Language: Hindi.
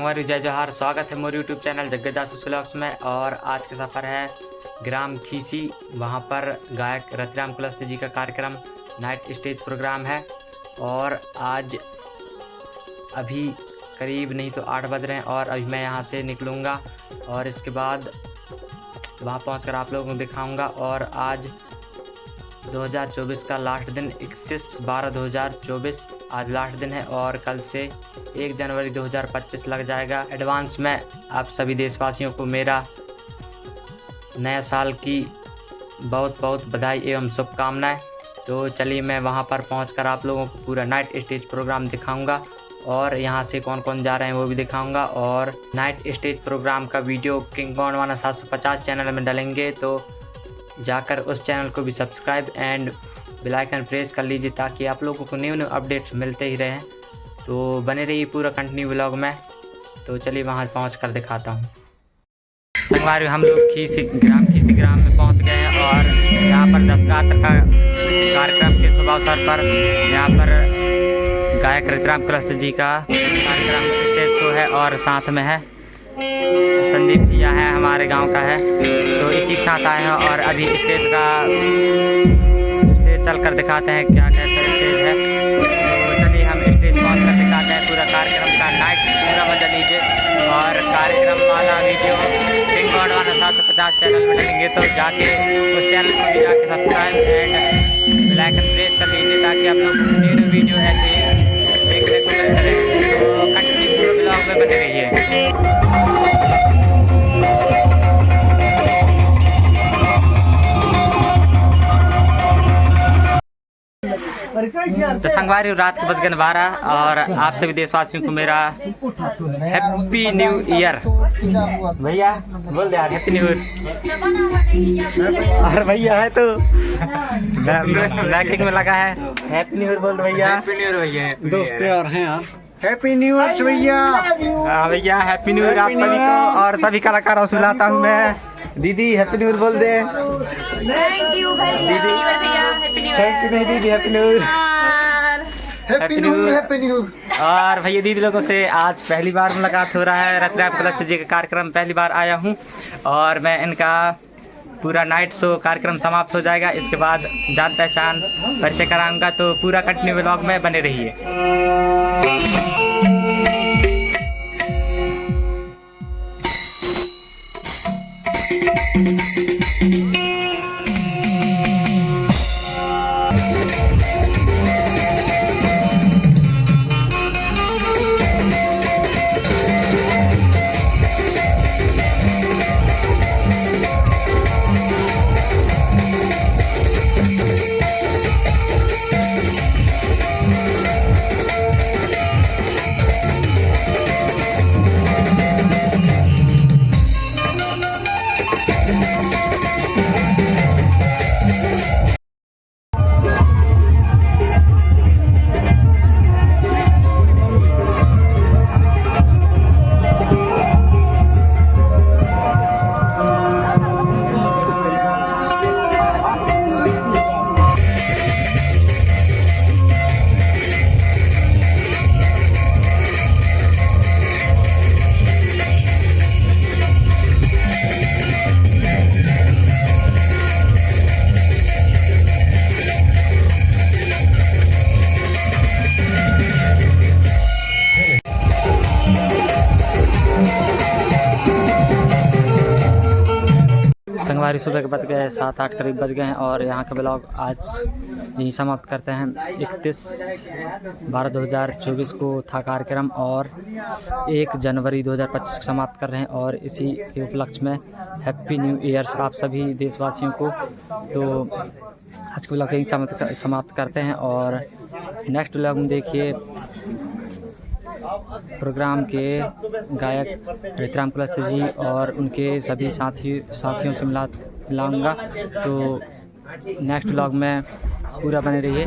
संगवारी जय जोहार। स्वागत है मोर यूट्यूब चैनल जग्गा जासूस व्लॉग्स में। और आज का सफ़र है ग्राम खीसी। वहाँ पर गायक रतिराम कुलस्ते जी का कार्यक्रम नाइट स्टेज प्रोग्राम है। और आज अभी करीब नहीं तो 8 बज रहे हैं और अभी मैं यहाँ से निकलूँगा और इसके बाद वहाँ पहुँचकर आप लोगों को दिखाऊँगा। और आज 2024 का लास्ट दिन 31/12/2024 आज लास्ट दिन है और कल से 1 जनवरी 2025 लग जाएगा। एडवांस में आप सभी देशवासियों को मेरा नया साल की बहुत बहुत बधाई एवं शुभकामनाएं। तो चलिए मैं वहां पर पहुंचकर आप लोगों को पूरा नाइट स्टेज प्रोग्राम दिखाऊंगा और यहां से कौन कौन जा रहे हैं वो भी दिखाऊंगा। और नाइट स्टेज प्रोग्राम का वीडियो किंग गोंडवाना 750 चैनल में डालेंगे, तो जाकर उस चैनल को भी subscribe and bell icon press कर लीजिए ताकि आप लोगों को न्यू अपडेट्स मिलते ही रहें। तो बने रहिए पूरा कंटिन्यू व्लॉग में। तो चलिए वहां पहुंच कर दिखाता हूं। संगवारी हम लोग खीसी ग्राम में पहुंच गए हैं और यहाँ पर 10 रात का कार्यक्रम के शुभ अवसर पर यहाँ पर गायक रतिराम कुलस्ते जी का कार्यक्रम स्टेज शो है और साथ में है संदीप भैया है, हमारे गांव का है, तो इसी के साथ आए हैं। और अभी स्टेज चल कर दिखाते हैं क्या कैसा स्टेज है। तो चलिए हम स्टेज पहुँच कर दिखाते हैं पूरा कार्यक्रम का नाइट पूरा मजा लीजिए। और कार्यक्रम वाला वीडियो किंग गोंडवाना 750 चैनल में डालेंगे, तो जाके उस चैनल को भी जाके subscribe and bell icon press कर लीजिए ताकि आप लोग न्यू वीडियो ऐसे देखने को मिलते रहे। तो कंटिन्यू पूरे ब्लॉग में बने रहिए। तो संगवारी रात के बज गए 12 और आप सभी देशवासियों को मेरा हैप्पी न्यू ईयर। भैया बोल दे यार हैप्पी न्यू ईयर। और भैया है तो बैकिंग में लगा है। हैप्पी न्यू ईयर बोल भैया। हैप्पी न्यू ईयर भैया। दोस्त और हैं आप। हैप्पी न्यू ईयर भैया। हाँ भैया हैप्पी न्यू ईयर आप सभी को और सभी कलाकारों से मिलाता हूँ मैं। दीदी हैप्पी न्यू ईयर बोल दे। थैंक यू भैया। थैंक यू नहीं दीदी happy new year. Happy new year. Happy new year. और भैया दीदी लोगों से आज पहली बार मुलाकात हो रहा है। रतिराम कुलस्ते जी का कार्यक्रम पहली बार आया हूँ और मैं इनका पूरा नाइट शो कार्यक्रम समाप्त हो जाएगा, इसके बाद जान पहचान परिचय कराऊंगा। तो पूरा कंटिन्यू व्लॉग में बने रहिए। संगवारी सुबह के बज गए 7-8 करीब बज गए हैं और यहाँ का ब्लॉग आज यहीं समाप्त करते हैं। 31/12/2024 को था कार्यक्रम और 1 जनवरी 2025 को समाप्त कर रहे हैं और इसी के उपलक्ष्य में हैप्पी न्यू ईयर्स आप सभी देशवासियों को। तो आज के ब्लॉग यहीं समाप्त करते हैं और नेक्स्ट ब्लॉग में देखिए प्रोग्राम के गायक रतिराम कुलस्ते जी और उनके सभी साथियों से मिलाऊंगा। तो नेक्स्ट व्लॉग में पूरा बने रहिए।